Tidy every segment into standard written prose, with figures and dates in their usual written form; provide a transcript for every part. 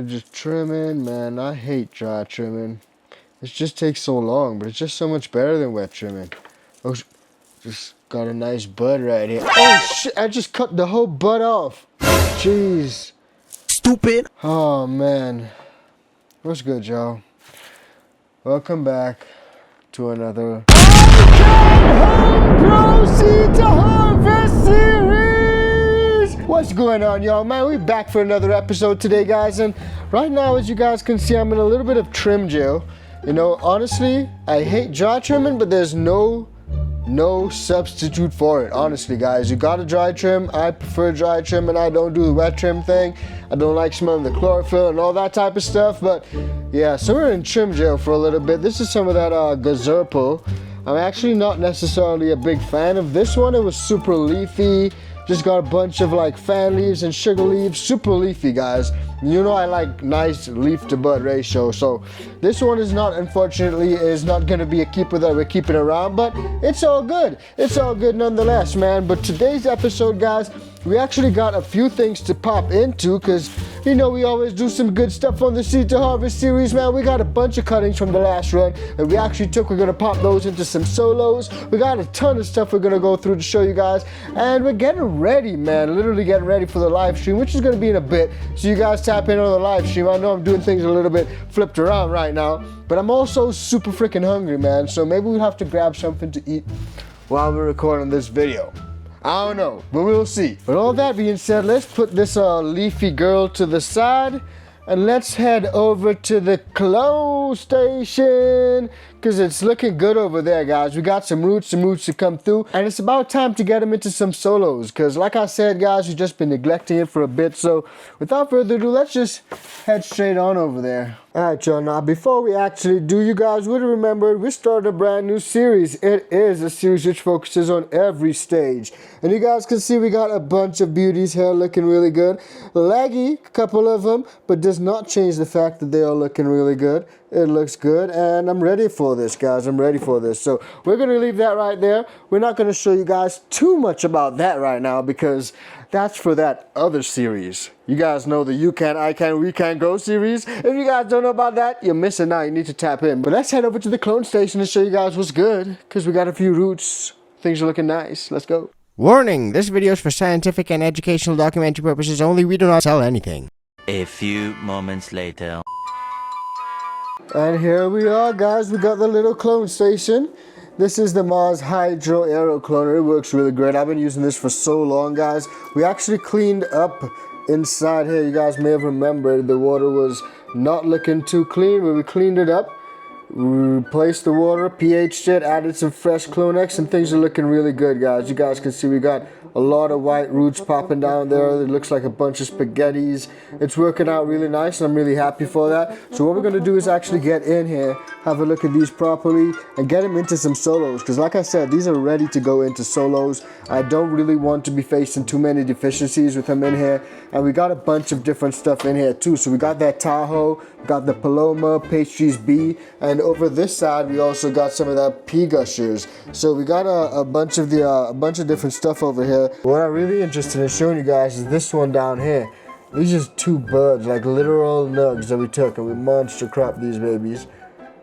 Just trimming, man. I hate dry trimming. It just takes so long, but it's just so much better than wet trimming. Oh, just got a nice bud right here. Oh shit! I just cut the whole bud off. Jeez. Stupid. Oh man. What's good, y'all? Welcome back to another Proceed to Harvest series. What's going on, y'all? Man, we're back for another episode today, guys. And right now, as you guys can see, I'm in a little bit of trim jail. You know, honestly, I hate dry trimming, but there's no substitute for it. Honestly, guys, you gotta dry trim. I prefer dry trim, and I don't do the wet trim thing. I don't like smelling the chlorophyll and all that type of stuff. But yeah, so we're in trim jail for a little bit. This is some of that gazerpo. I'm actually not necessarily a big fan of this one. It was super leafy. Just got a bunch of like fan leaves and sugar leaves. Super leafy, guys. You know I like nice leaf to bud ratio. So this one is not, unfortunately, is not going to be a keeper that we're keeping around. But it's all good. It's all good nonetheless, man. But today's episode, guys, we actually got a few things to pop into because, you know, we always do some good stuff on the Seed to Harvest series, man. We got a bunch of cuttings from the last run that we actually took. We're going to pop those into some solos. We got a ton of stuff we're going to go through to show you guys. And we're getting ready, man. Literally getting ready for the live stream, which is going to be in a bit. So you guys tap in on the live stream. I know I'm doing things a little bit flipped around right now, but I'm also super freaking hungry, man. So maybe we'll have to grab something to eat while we're recording this video. I don't know, but we'll see. But all that being said, let's put this leafy girl to the side and let's head over to the clone station because it's looking good over there, guys. We got some roots to come through, and it's about time to get them into some solos because, like I said, guys, we've just been neglecting it for a bit. So without further ado, let's just head straight on over there. Alright, y'all, now before we actually do, you guys would remember we started a brand new series. It is a series which focuses on every stage. And you guys can see we got a bunch of beauties here looking really good. Laggy, a couple of them, but does not change the fact that they are looking really good. It looks good, and I'm ready for this, guys. I'm ready for this. So we're going to leave that right there. We're not going to show you guys too much about that right now because that's for that other series. You guys know the You Can, I Can, We Can Go series. If you guys don't know about that, you're missing out. You need to tap in. But let's head over to the clone station and show you guys what's good because we got a few roots. Things are looking nice. Let's go. Warning, this video is for scientific and educational documentary purposes only. We do not sell anything. A few moments later. And here we are, guys. We got the little clone station. This is the Mars Hydro Aero Cloner. It works really great. I've been using this for so long, guys. We actually cleaned up inside here. You guys may have remembered the water was not looking too clean, but we cleaned it up. We replaced the water, pH'd it, added some fresh Clonex, and things are looking really good, guys. You guys can see we got a lot of white roots popping down there. It looks like a bunch of spaghettis. It's working out really nice, and I'm really happy for that. So what we're going to do is actually get in here, have a look at these properly, and get them into some solos. Because like I said, these are ready to go into solos. I don't really want to be facing too many deficiencies with them in here. And we got a bunch of different stuff in here too. So we got that Tahoe, got the Paloma, Pastries B, and over this side we also got some of that P Gushers. So we got a bunch of different stuff over here. What I'm really interested in showing you guys is this one down here. These are just two buds, like literal nugs that we took, and we monster cropped these babies.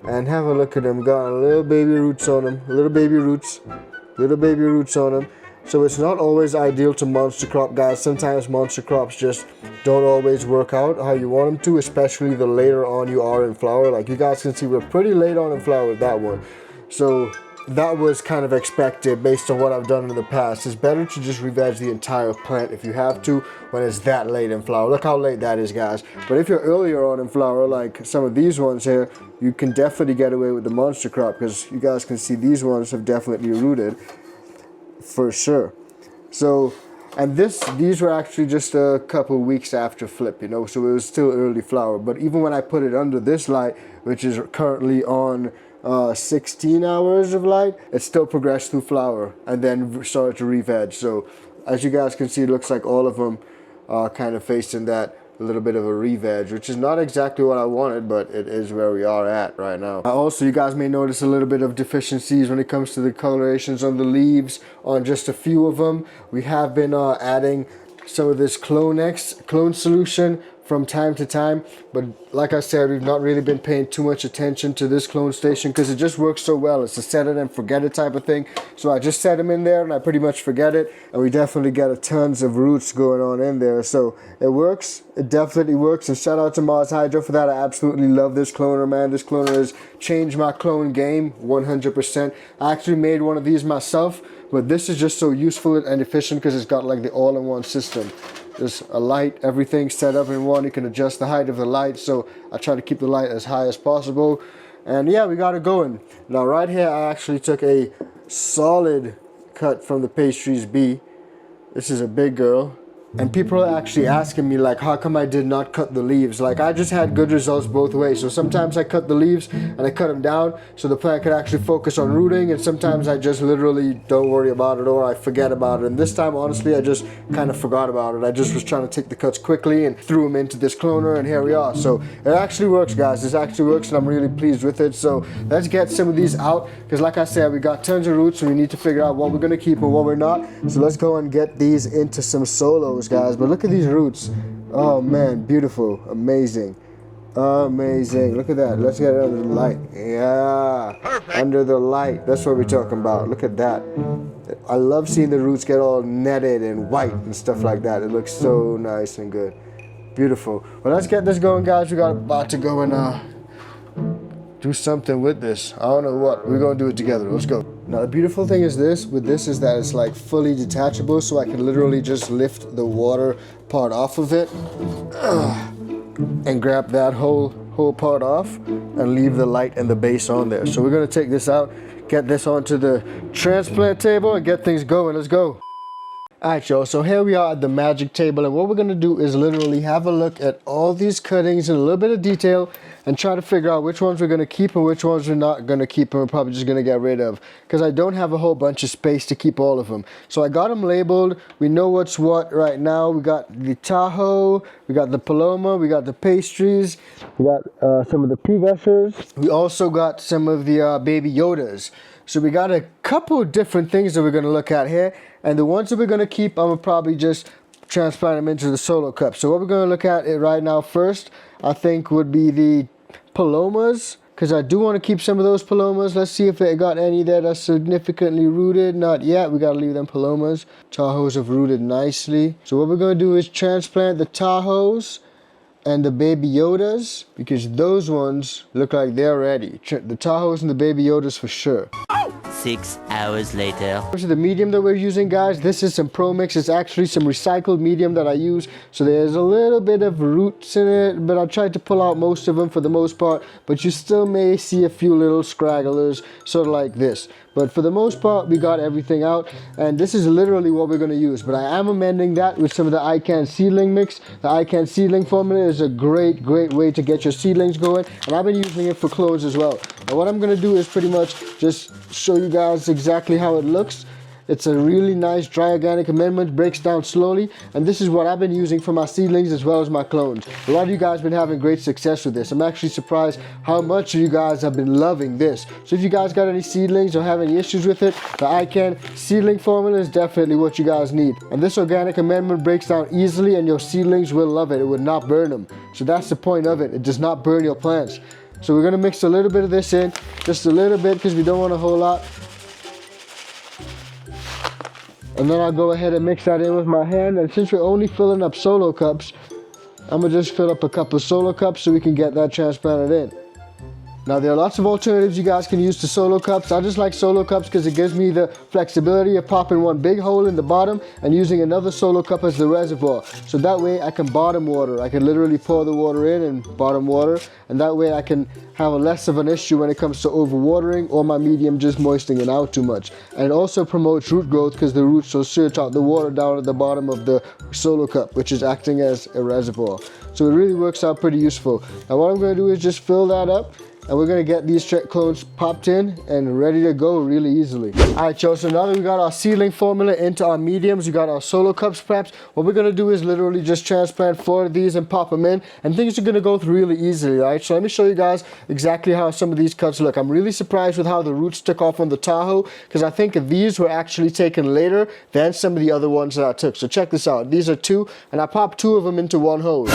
And have a look at them. Got little baby roots on them, little baby roots on them. So it's not always ideal to monster crop, guys. Sometimes monster crops just don't always work out how you want them to, especially the later on you are in flower. Like you guys can see, we're pretty late on in flower with that one. So that was kind of expected based on what I've done in the past. It's better to just re-veg the entire plant if you have to when it's that late in flower. Look how late that is, guys. But if you're earlier on in flower, like some of these ones here, you can definitely get away with the monster crop because you guys can see these ones have definitely rooted for sure. So, and these were actually just a couple weeks after flip, you know, so it was still early flower. But even when I put it under this light, which is currently on 16 hours of light, it still progressed through flower and then started to re-veg. So as you guys can see, it looks like all of them are kind of facing that a little bit of a re-veg, which is not exactly what I wanted, but it is where we are at right now. Also, you guys may notice a little bit of deficiencies when it comes to the colorations on the leaves on just a few of them. We have been adding some of this clone solution from time to time, but like I said, we've not really been paying too much attention to this clone station because it just works so well. It's a set it and forget it type of thing. So I just set them in there and I pretty much forget it, and we definitely get a tons of roots going on in there. So it works, it definitely works, and shout out to Mars Hydro for that. I absolutely love this cloner, man. This cloner has changed my clone game 100%. I actually made one of these myself, but this is just so useful and efficient because it's got like the all-in-one system. There's a light, everything set up in one. You can adjust the height of the light, so I try to keep the light as high as possible. And yeah, we got it going. Now right here, I actually took a solid cut from the Pastries B. This is a big girl. And people are actually asking me, like, how come I did not cut the leaves? Like, I just had good results both ways. So sometimes I cut the leaves and I cut them down so the plant could actually focus on rooting, and sometimes I just literally don't worry about it or I forget about it. And this time, honestly, I just kind of forgot about it. I just was trying to take the cuts quickly and threw them into this cloner, and here we are. So it actually works, guys. This actually works, and I'm really pleased with it. So let's get some of these out, because like I said, we got tons of roots and we need to figure out what we're going to keep and what we're not. So let's go and get these into some solos, guys. But look at these roots. Oh man, beautiful, amazing, amazing. Look at that. Let's get it under the light. Yeah, perfect. Under the light, that's what we're talking about. Look at that. I love seeing the roots get all netted and white and stuff like that. It looks so nice and good. Beautiful. Well, let's get this going, guys. We got about to go and do something with this. I don't know what. We're gonna do it together. Let's go. Now the beautiful thing is this is that it's like fully detachable, so I can literally just lift the water part off of it and grab that whole part off and leave the light and the base on there. So we're gonna take this out, get this onto the transplant table and get things going. Let's go. Alright, y'all, so here we are at the magic table, and what we're going to do is literally have a look at all these cuttings in a little bit of detail and try to figure out which ones we're going to keep and which ones we're not going to keep and we're probably just going to get rid of, because I don't have a whole bunch of space to keep all of them. So I got them labeled. We know what's what right now. We got the Tahoe, we got the Paloma, we got the Pastries, we got some of the P-Vessers. We also got some of the Baby Yodas. So we got a couple of different things that we're going to look at here. And the ones that we're going to keep, I'm going to probably just transplant them into the solo cup. So what we're going to look at it right now first, I think would be the Palomas, because I do want to keep some of those Palomas. Let's see if it got any that are significantly rooted. Not yet. We got to leave them Palomas. Tahoes have rooted nicely. So what we're going to do is transplant the Tahoes and the Baby Yodas, because those ones look like they're ready. The Tahoes and the Baby Yodas for sure. 6 hours later. So the medium that we're using, guys, this is some Pro Mix. It's actually some recycled medium that I use. So there's a little bit of roots in it, but I tried to pull out most of them for the most part. But you still may see a few little scragglers, sort of like this. But for the most part, we got everything out. And this is literally what we're going to use. But I am amending that with some of the iCan seedling mix. The iCan seedling formula is a great way to get your seedlings going. And I've been using it for clones as well. And what I'm going to do is pretty much just show you guys exactly how it looks. It's a really nice dry organic amendment, breaks down slowly, and this is what I've been using for my seedlings as well as my clones. A lot of you guys have been having great success with this. I'm actually surprised how much of you guys have been loving this. So if you guys got any seedlings or have any issues with it, the iCan seedling formula is definitely what you guys need. And this organic amendment breaks down easily, and your seedlings will love it. It would not burn them. So that's the point of it. It does not burn your plants. So we're going to mix a little bit of this in, just a little bit, because we don't want a whole lot. And then I'll go ahead and mix that in with my hand. And since we're only filling up solo cups, I'm going to just fill up a couple of solo cups so we can get that transplanted in. Now there are lots of alternatives you guys can use to solo cups. I just like solo cups because it gives me the flexibility of popping one big hole in the bottom and using another solo cup as the reservoir. So that way I can bottom water. I can literally pour the water in and bottom water, and that way I can have a less of an issue when it comes to overwatering or my medium just moistening it out too much. And it also promotes root growth because the roots will search out the water down at the bottom of the solo cup, which is acting as a reservoir. So it really works out pretty useful. Now what I'm going to do is just fill that up, and we're going to get these clones popped in and ready to go really easily. Alright, y'all, so now that we got our seedling formula into our mediums, we got our solo cups prepped, what we're going to do is literally just transplant 4 of these and pop them in, and things are going to go through really easily, right? So let me show you guys exactly how some of these cuts look. I'm really surprised with how the roots took off on the Tahoe, because I think these were actually taken later than some of the other ones that I took. So check this out. These are 2, and I popped 2 of them into one hose.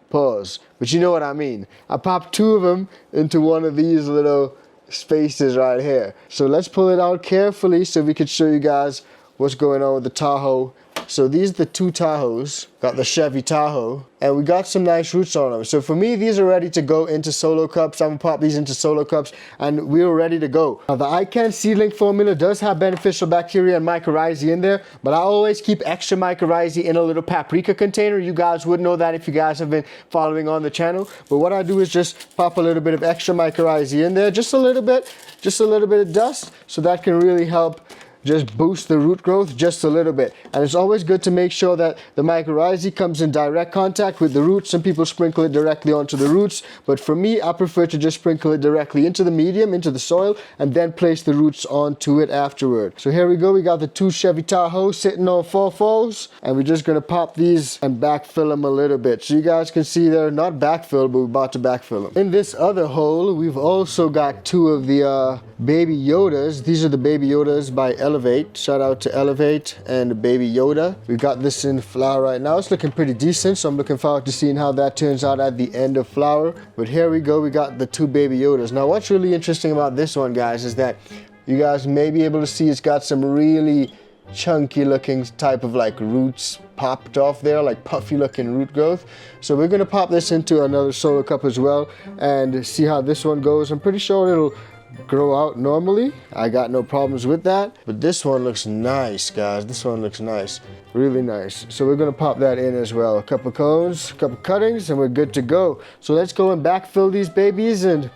Pause. But you know what I mean. I popped 2 of them into one of these little spaces right here. So let's pull it out carefully so we can show you guys what's going on with the Tahoe. So these are the 2 Tahoes. Got the Chevy Tahoe, and we got some nice roots on them. So for me, these are ready to go into solo cups. I'm gonna pop these into solo cups, and we're ready to go. Now the iCan seedling formula does have beneficial bacteria and mycorrhizae in there, but I always keep extra mycorrhizae in a little paprika container. You guys would know that if you guys have been following on the channel. But what I do is just pop a little bit of extra mycorrhizae in there, just a little bit of dust, so that can really help just boost the root growth just a little bit. And it's always good to make sure that the mycorrhizae comes in direct contact with the roots. Some people sprinkle it directly onto the roots, but for me, I prefer to just sprinkle it directly into the medium, into the soil, and then place the roots onto it afterward. So here we go. We got the 2 Chevy Tahoe sitting on 4-4s, and we're just gonna pop these and backfill them a little bit. So you guys can see they're not backfilled, but we're about to backfill them. In this other hole, we've also got 2 of the Baby Yodas. These are the Baby Yodas by Elevate. Shout out to Elevate and Baby Yoda. We got this in flower right now. It's looking pretty decent, so I'm looking forward to seeing how that turns out at the end of flower. But here we go. We got the 2 Baby Yodas. Now what's really interesting about this one, guys, is that you guys may be able to see it's got some really chunky looking type of like roots popped off there, like puffy looking root growth. So we're gonna pop this into another solo cup as well and see how this one goes. I'm pretty sure it'll grow out normally. I got no problems with that. But this one looks nice, guys. This one looks nice. Really nice. So we're gonna pop that in as well. A couple cones, a couple cuttings, and we're good to go. So let's go and backfill these babies and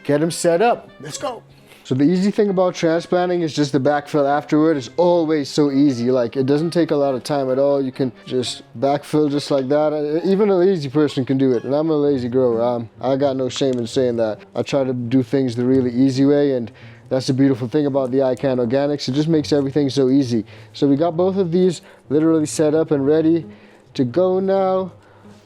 get them set up. Let's go. So the easy thing about transplanting is just the backfill afterward. It's always so easy. Like, it doesn't take a lot of time at all. You can just backfill just like that. Even a lazy person can do it. And I'm a lazy grower. I got no shame in saying that. I try to do things the really easy way, and that's the beautiful thing about the iCan Organics. It just makes everything so easy. So we got both of these literally set up and ready to go now.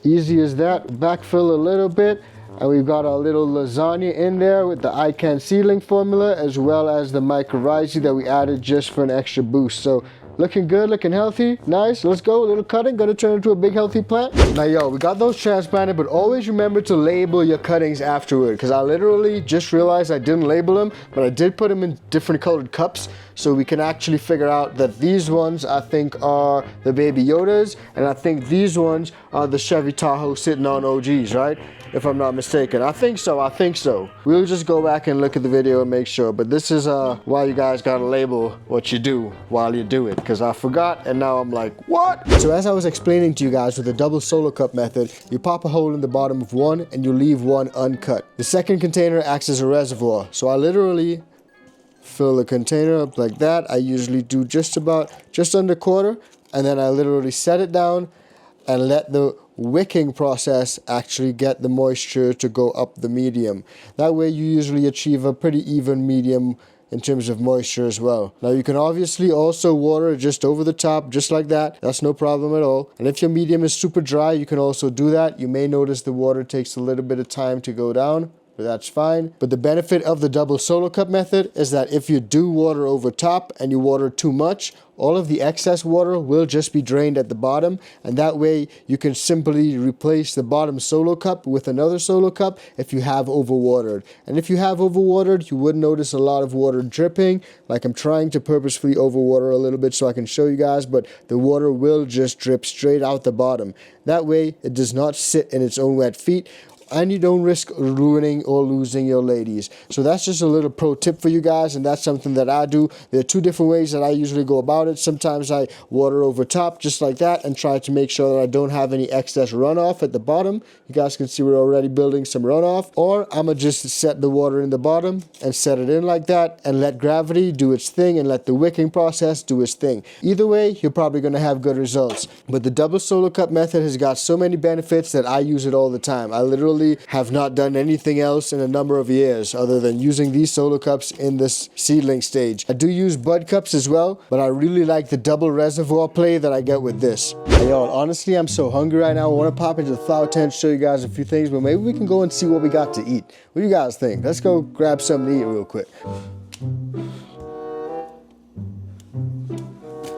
Easy as that. Backfill a little bit. And we've got our little lasagna in there with the iCan seedling formula, as well as the mycorrhizae that we added just for an extra boost. So looking good, looking healthy, nice. Let's go, a little cutting, gonna turn into a big healthy plant. Now yo, we got those transplanted, but always remember to label your cuttings afterward, because I literally just realized I didn't label them, but I did put them in different colored cups, so we can actually figure out that these ones I think are the Baby Yodas, and I think these ones are the Chevy Tahoe sitting on OGs, right? If I'm not mistaken. I think so. We'll just go back and look at the video and make sure. But this is why you guys gotta label what you do while you do it, because I forgot and now I'm like, what? So as I was explaining to you guys with the double solo cup method, you pop a hole in the bottom of one and you leave one uncut. The second container acts as a reservoir. So I literally fill the container up like that. I usually do just under quarter, and then I literally set it down and let the wicking process actually get the moisture to go up the medium. That way you usually achieve a pretty even medium in terms of moisture as well. Now you can obviously also water just over the top, just like that. That's no problem at all. And if your medium is super dry, you can also do that. You may notice the water takes a little bit of time to go down, but that's fine. But the benefit of the double solo cup method is that if you do water over top and you water too much, all of the excess water will just be drained at the bottom, and that way you can simply replace the bottom solo cup with another solo cup if you have overwatered. And if you have overwatered, you would notice a lot of water dripping. Like, I'm trying to purposefully overwater a little bit so I can show you guys, but the water will just drip straight out the bottom. That way it does not sit in its own wet feet, and you don't risk ruining or losing your ladies. So that's just a little pro tip for you guys, and that's something that I do. There are 2 different ways that I usually go about it. Sometimes I water over top just like that and try to make sure that I don't have any excess runoff at the bottom. You guys can see we're already building some runoff. Or I'm gonna just set the water in the bottom and set it in like that and let gravity do its thing and let the wicking process do its thing. Either way, you're probably gonna have good results. But the double solo cup method has got so many benefits that I use it all the time. I literally have not done anything else in a number of years other than using these solo cups in this seedling stage. I do use bud cups as well, but I really like the double reservoir play that I get with this. Hey y'all, honestly, I'm so hungry right now. I want to pop into the flower tent, show you guys a few things, but maybe we can go and see what we got to eat. What do you guys think? Let's go grab something to eat real quick.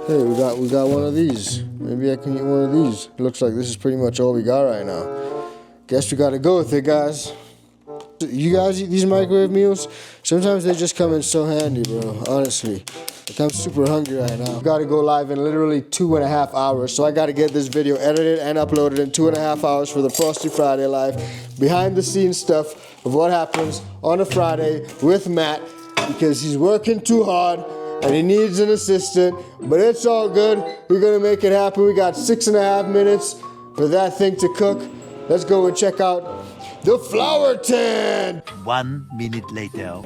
Hey, we got one of these. Maybe I can eat one of these. It looks like this is pretty much all we got right now. guess we gotta go with it, guys. You guys eat these microwave meals? Sometimes they just come in so handy, bro, honestly. Like, I'm super hungry right now. Gotta go live in literally 2.5 hours, so I gotta get this video edited and uploaded in 2.5 hours for the Frosty Friday Live. Behind the scenes stuff of what happens on a Friday with Matt, because he's working too hard and he needs an assistant, but it's all good. We're gonna make it happen. We got 6.5 minutes for that thing to cook. Let's go and check out the flour tent. 1 minute later.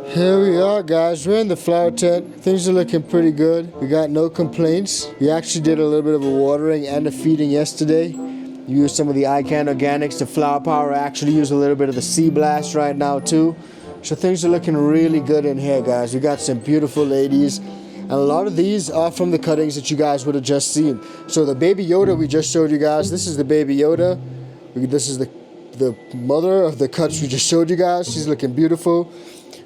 Here we are, guys. We're in the flower tent. Things are looking pretty good. We got no complaints. We actually did a little bit of a watering and a feeding yesterday. Used some of the iCan organics, the flower power. I actually use a little bit of the Sea Blast right now too. So things are looking really good in here, guys. We got some beautiful ladies. And a lot of these are from the cuttings that you guys would have just seen. So the Baby Yoda we just showed you guys. This is the Baby Yoda. This is the mother of the cuts we just showed you guys. She's looking beautiful.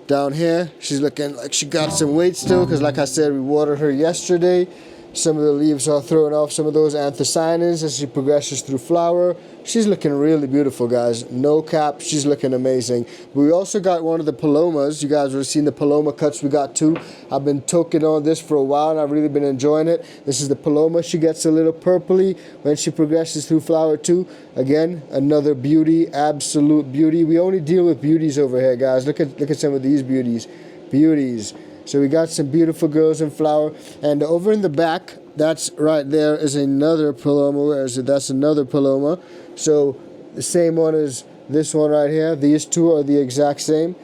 Down here, she's looking like she got some weight still, because like I said, we watered her yesterday. Some of the leaves are throwing off some of those anthocyanins as she progresses through flower. She's looking really beautiful, guys. No cap, she's looking amazing. But we also got one of the palomas. You guys would have seen the paloma cuts we got too. I've been toking on this for a while and I've really been enjoying it. This is the paloma. She gets a little purpley when she progresses through flower too. Again, another beauty, absolute beauty. We only deal with beauties over here, guys. Look at some of these beauties. Beauties. So we got some beautiful girls in flower. And over in the back, that's right there is another paloma. Where is it? That's another paloma. So the same one as this one right here. These two are the exact same.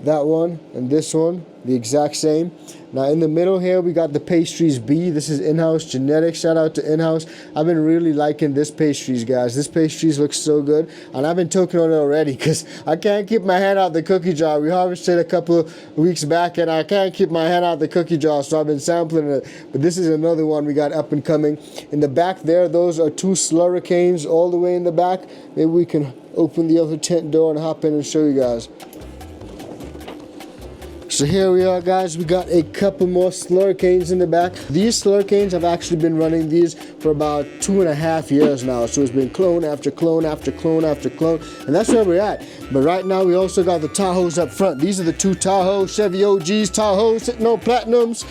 That one and this one, the exact same. Now in the middle here, we got the Pastries B. This is in-house genetics. Shout out to in-house. I've been really liking this Pastries, guys. This Pastries looks so good. And I've been toking on it already because I can't keep my hand out the cookie jar. We harvested a couple of weeks back and I can't keep my hand out the cookie jar. So I've been sampling it. But this is another one we got up and coming. In the back there, those are two slurricanes all the way in the back. Maybe we can open the other tent door and hop in and show you guys. So here we are, guys. We got a couple more slurricanes in the back. These slurricanes, I've actually been running these for about 2.5 years now. So it's been clone after clone after clone after clone. And that's where we're at. But right now, we also got the Tahoes up front. These are the two Tahoe Chevy OGs. Tahoe sitting on Platinums.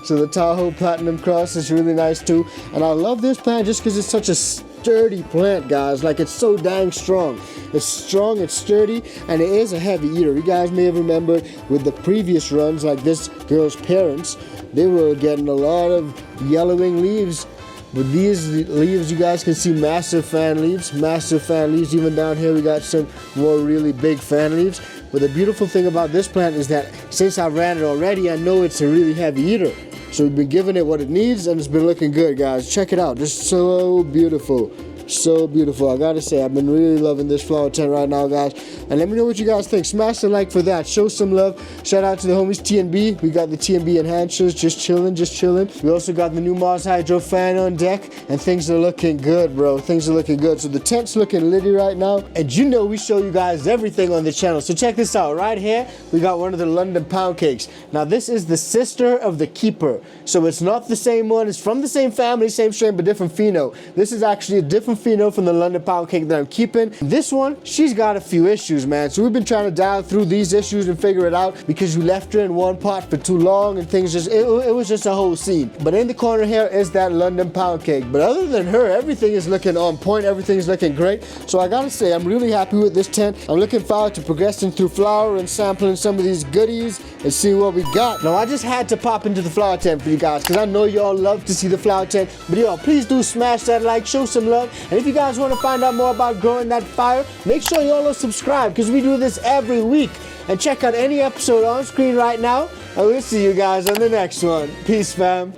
So the Tahoe Platinum Cross is really nice too. And I love this plant just because it's such a sturdy plant, guys. Like, it's so dang strong. It's strong, it's sturdy, and it is a heavy eater. You guys may have remembered with the previous runs, like this girl's parents, they were getting a lot of yellowing leaves. But these leaves, you guys can see massive fan leaves. Massive fan leaves. Even down here, we got some more really big fan leaves. But the beautiful thing about this plant is that since I ran it already, I know it's a really heavy eater. So we've been giving it what it needs, and it's been looking good, guys. Check it out. Just so beautiful. So beautiful. I gotta say, I've been really loving this flower tent right now, guys. And let me know what you guys think. Smash the like for that. Show some love. Shout out to the homies TNB. We got the TNB enhancers. Just chilling, just chilling. We also got the new Mars Hydro fan on deck. And things are looking good, bro. Things are looking good. So the tent's looking litty right now. And you know we show you guys everything on the channel. So check this out. Right here, we got one of the London pound cakes. Now this is the sister of the keeper. So it's not the same one. It's from the same family, same strain, but different pheno. This is actually a different pheno from the London pound cake that I'm keeping. This one, she's got a few issues, man. So we've been trying to dial through these issues and figure it out because you left her in one pot for too long and things just, it was just a whole scene. But in the corner here is that London pound cake. But other than her, everything is looking on point. Everything is looking great. So I gotta say, I'm really happy with this tent. I'm looking forward to progressing through flower and sampling some of these goodies and seeing what we got. Now I just had to pop into the flower tent for you guys because I know y'all love to see the flower tent. But y'all, please do smash that like, show some love. And if you guys want to find out more about growing that fire, make sure y'all are subscribed because we do this every week. And check out any episode on screen right now. And we'll see you guys on the next one. Peace, fam.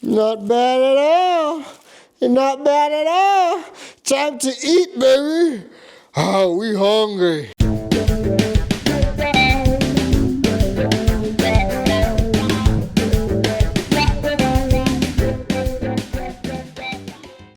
Not bad at all. Not bad at all. Time to eat, baby. Oh, we hungry.